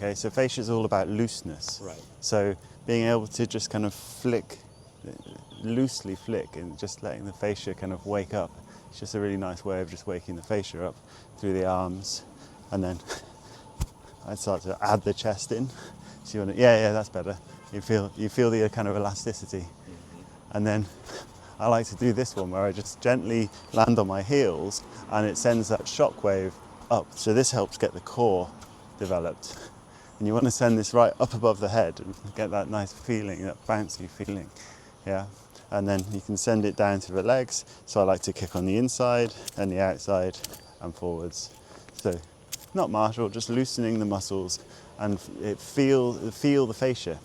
Okay, so fascia is all about looseness. Right. So being able to just kind of loosely flick and just letting the fascia kind of wake up. It's just a really nice way of just waking the fascia up through the arms. And then I start to add the chest in. So you want to, yeah, that's better. You feel the kind of elasticity. And then I like to do this one where I just gently land on my heels and it sends that shock wave up. So this helps get the core developed. And you want to send this right up above the head and get that nice feeling, that bouncy feeling. Yeah. And then you can send it down to the legs. So I like to kick on the inside and the outside and forwards. So not martial, just loosening the muscles and feel the fascia.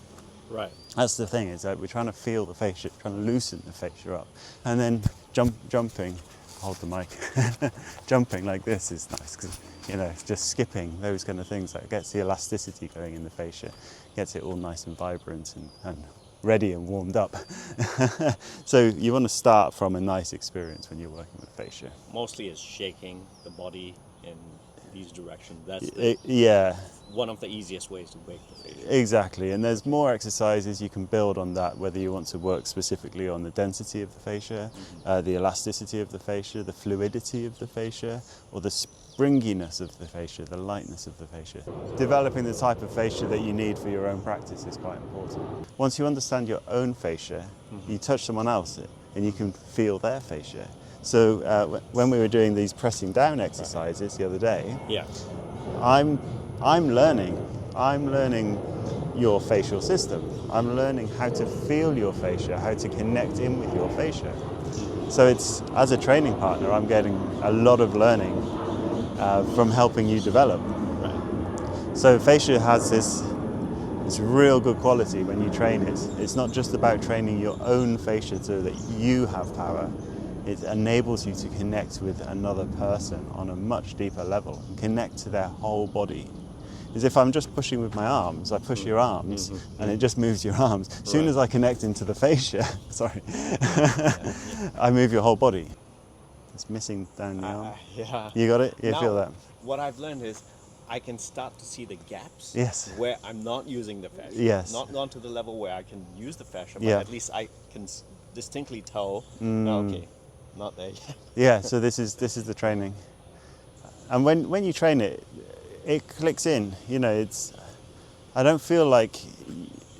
Right. That's the thing, is that we're trying to feel the fascia, trying to loosen the fascia up. And then jumping, hold the mic, jumping like this is nice, because, you know, just skipping, those kind of things, that gets the elasticity going in the fascia, gets it all nice and vibrant and ready and warmed up. So you want to start from a nice experience when you're working with fascia. Mostly it's shaking the body in these directions. That's yeah. One of the easiest ways to wake the fascia. Exactly, and there's more exercises you can build on that, whether you want to work specifically on the density of the fascia, the elasticity of the fascia, the fluidity of the fascia, or the springiness of the fascia, the lightness of the fascia. Developing the type of fascia that you need for your own practice is quite important. Once you understand your own fascia, you touch someone else and you can feel their fascia. So when we were doing these pressing down exercises the other day, Yeah. I'm learning your facial system. I'm learning how to feel your fascia, how to connect in with your fascia. So it's, as a training partner, I'm getting a lot of learning from helping you develop. Right. So fascia has this real good quality when you train it. It's not just about training your own fascia so that you have power. It enables you to connect with another person on a much deeper level and connect to their whole body. As if I'm just pushing with my arms, I push your arms and it just moves your arms. As soon as I connect into the fascia, sorry, I move your whole body. It's missing down the arm. Yeah. You got it? You Now, feel that? What I've learned is I can start to see the gaps Yes. where I'm not using the fascia. Yes. Not gone to the level where I can use the fascia, but Yeah. at least I can distinctly tell, okay, not there yet. Yeah, so this is the training. And when you train it, it clicks in. You know, I don't feel like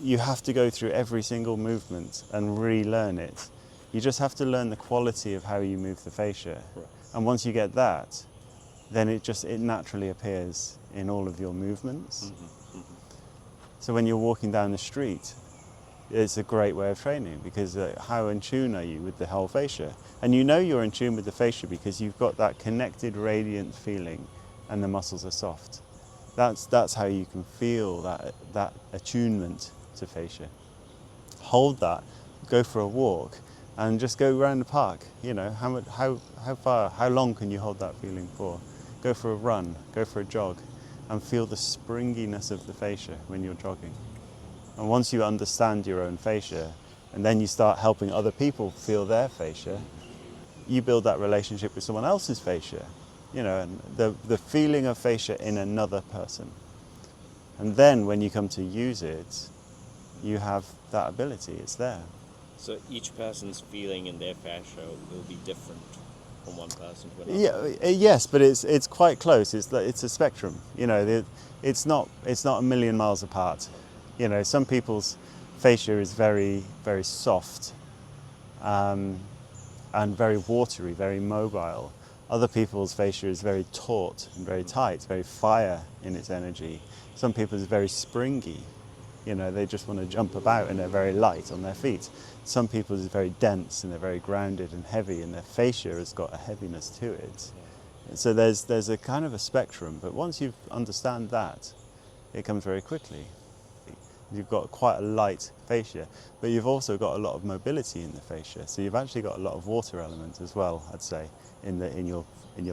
you have to go through every single movement and relearn it. You just have to learn the quality of how you move the fascia. Right. And once you get that, then it naturally appears in all of your movements. So when you're walking down the street, it's a great way of training, because how in tune are you with the whole fascia? And you know you're in tune with the fascia because you've got that connected, radiant feeling and the muscles are soft. That's how you can feel that attunement to fascia. Hold that, go for a walk and just go around the park. You know, how long can you hold that feeling for? Go for a run, go for a jog and feel the springiness of the fascia when you're jogging. And once you understand your own fascia, and then you start helping other people feel their fascia, you build that relationship with someone else's fascia, you know, and the feeling of fascia in another person. And then when you come to use it, you have that ability, it's there. So each person's feeling in their fascia will be different from one person to another. Yeah, yes, but it's quite close. It's a spectrum. You know, it's not a million miles apart. You know, some people's fascia is very, very soft and very watery, very mobile. Other people's fascia is very taut and very tight, very fire in its energy. Some people's is very springy. You know, they just want to jump about and they're very light on their feet. Some people's is very dense and they're very grounded and heavy, and their fascia has got a heaviness to it. So there's a kind of a spectrum, but once you understand that, it comes very quickly. You've got quite a light fascia, but you've also got a lot of mobility in the fascia. So you've actually got a lot of water element as well, I'd say, in your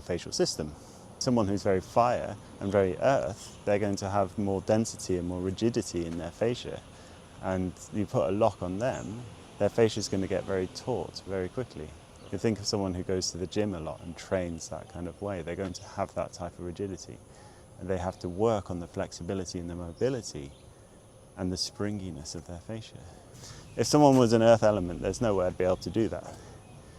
facial system. Someone who's very fire and very earth, they're going to have more density and more rigidity in their fascia. And you put a lock on them, their fascia is going to get very taut very quickly. You think of someone who goes to the gym a lot and trains that kind of way, they're going to have that type of rigidity. they have to work on the flexibility and the mobility and the springiness of their fascia. If someone was an earth element, there's no way I'd be able to do that.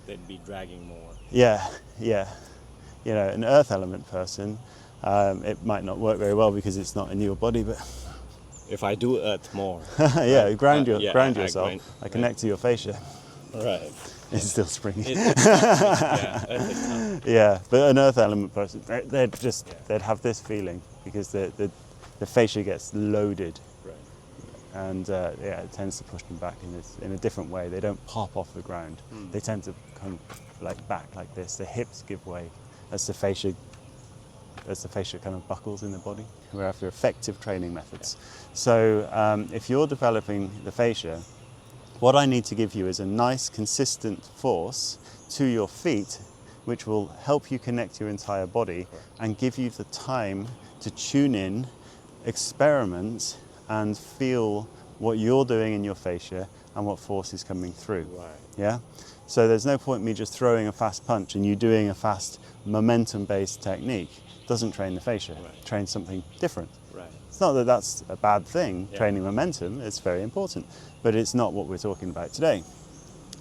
They'd be dragging more. Yeah. You know, an earth element person, it might not work very well because it's not in your body, but If I do earth more. yeah, ground I yourself. I connect to your fascia. Right. It's still springy. Yeah, earth is not. Yeah, but an earth element person, they'd have this feeling because the fascia gets loaded, Right. and it tends to push them back in a different way. They don't pop off the ground. They tend to come like back like this. The hips give way as the fascia kind of buckles in the body. We're after effective training methods. So if you're developing the fascia, what I need to give you is a nice consistent force to your feet, which will help you connect your entire body and give you the time to tune in, experiment, and feel what you're doing in your fascia and what force is coming through. Right. Yeah? So there's no point me just throwing a fast punch and you doing a fast momentum-based technique. Doesn't train the fascia. Right. Train something different. Right. It's not that that's a bad thing, Yeah. training momentum, it's very important, but it's not what we're talking about today.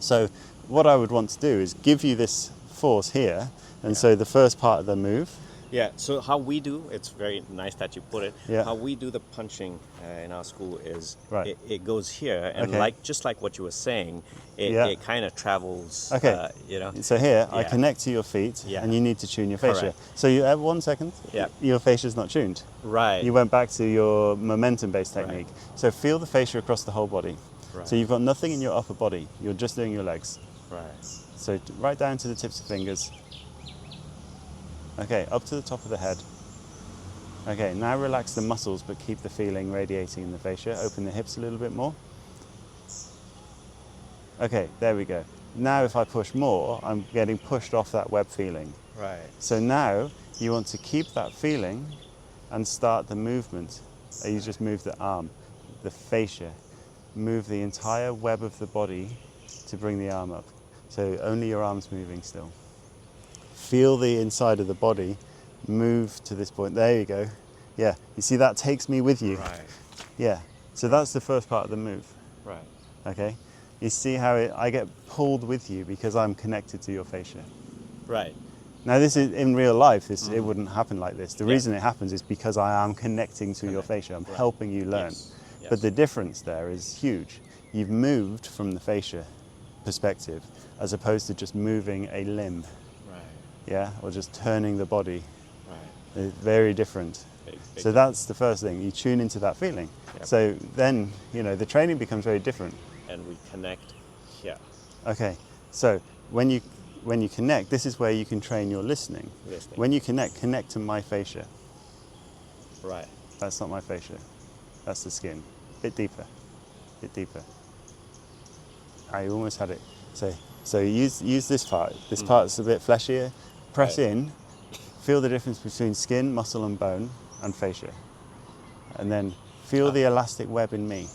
So what I would want to do is give you this force here, and so the first part of the move, Yeah, so how we do, it's very nice that you put it, Yeah. how we do the punching in our school is Right. it goes here, and Okay. just like what you were saying, it, Yeah. it kind of travels, Okay. you know. so here I Yeah. connect to your feet, Yeah. and you need to tune your fascia. Correct. So you have 1 second, Yeah. your fascia's not tuned. Right. You went back to your momentum-based technique. So feel the fascia across the whole body. Right. So you've got nothing in your upper body, you're just doing your legs. Right. So right down to the tips of fingers. Okay, up to the top of the head. Okay, now relax the muscles but keep the feeling radiating in the fascia. Open the hips a little bit more. Okay, there we go. Now if I push more, I'm getting pushed off that web feeling. Right. So now you want to keep that feeling and start the movement. You just move the arm, the fascia. Move the entire web of the body to bring the arm up. So only your arm's moving still. Feel the inside of the body move to this point. There you go. Yeah, you see that takes me with you. Right. Yeah, so that's the first part of the move. Right. Okay, you see how I get pulled with you because I'm connected to your fascia. Right. Now this is in real life. It wouldn't happen like this. The Yeah. reason it happens is because I am connecting to your fascia. I'm helping you learn. Yes. Yes. But the difference there is huge. You've moved from the fascia perspective as opposed to just moving a limb, Right. yeah, or just turning the body. Right. It's very different. Big So that's the first thing. You tune into that feeling. Yep. So then, the training becomes very different. And we connect here. Okay. So when you connect, this is where you can train your listening. Listening. When you connect to my fascia. Right. That's not my fascia. That's the skin. Bit deeper. Bit deeper. I almost had it. So use this part. This part's a bit fleshier. Press Right. in. Feel the difference between skin, muscle and bone and fascia. And then feel the elastic web in me.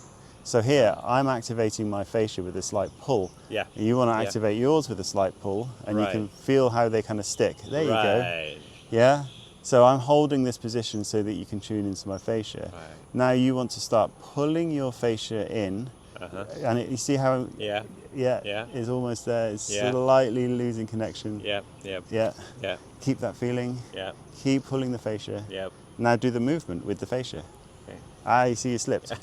So here, I'm activating my fascia with a slight pull. Yeah. You want to Yeah. activate yours with a slight pull, and you Right. can feel how they kind of stick. There you go. Right. Yeah? So I'm holding this position so that you can tune into my fascia. Right. Now you want to start pulling your fascia in, Uh-huh. and you see how, Yeah. Yeah. it's almost there. It's Yeah. slightly losing connection. Yep. Yep. Yeah. Yep. Keep that feeling. Yep. Keep pulling the fascia. Yep. Now do the movement with the fascia. Okay. You see you slipped.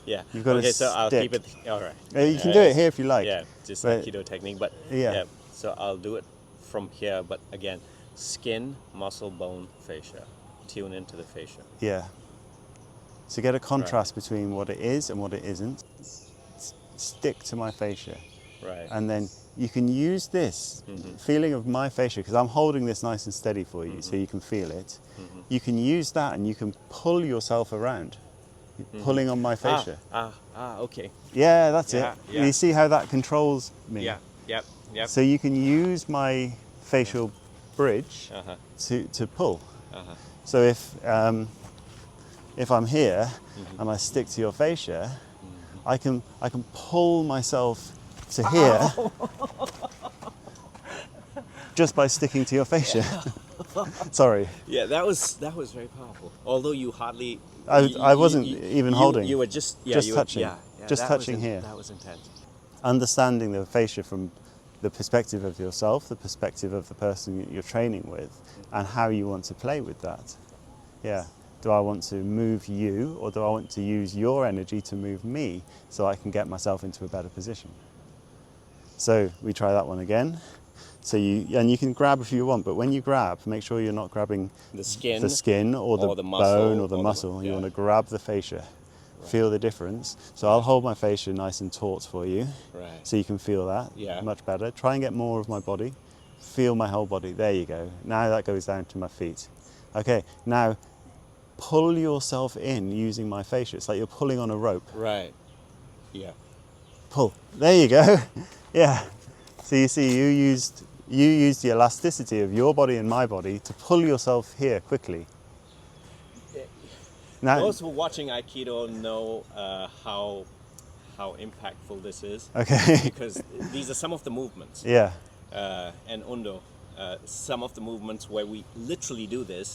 Yeah. You've got to okay, so I'll stick. keep it. All right. You can do it here if you like. Yeah, just but- Aikido technique, but Yeah. So I'll do it from here, but again, skin, muscle, bone, fascia. Tune into the fascia. Yeah. So get a contrast between what it is and what it isn't. Stick to my fascia. Right. And then you can use this feeling of my fascia, because I'm holding this nice and steady for you so you can feel it. You can use that and you can pull yourself around, pulling on my fascia. Okay. Yeah, that's Yeah, it. yeah. You see how that controls me? Yeah. Yep. Yep. So you can use my facial bridge Uh-huh. to pull. Uh-huh. So if I'm here and I stick to your fascia, I can pull myself to here just by sticking to your fascia. Sorry. Yeah, that was very powerful. Although you hardly, I wasn't even holding. You were just Just touching. Just that touching was here. That was intense. Understanding the fascia from the perspective of yourself, the perspective of the person you're training with, and how you want to play with that. Yeah. Do I want to move you, or do I want to use your energy to move me so I can get myself into a better position? So we try that one again. So you can grab if you want, but when you grab, make sure you're not grabbing The skin, or the muscle, bone or the muscle. You want to grab the fascia. Feel the difference. So I'll hold my fascia nice and taut for you, so you can feel that much better. Try and get more of my body. Feel my whole body. There you go. Now that goes down to my feet. Okay, now pull yourself in using my fascia. It's like you're pulling on a rope. Right. Yeah. Pull. There you go. Yeah. So you see, you used the elasticity of your body and my body to pull yourself here quickly. Now, those who are watching Aikido know how impactful this is. Okay. Because these are some of the movements. Yeah. And Undo, some of the movements where we literally do this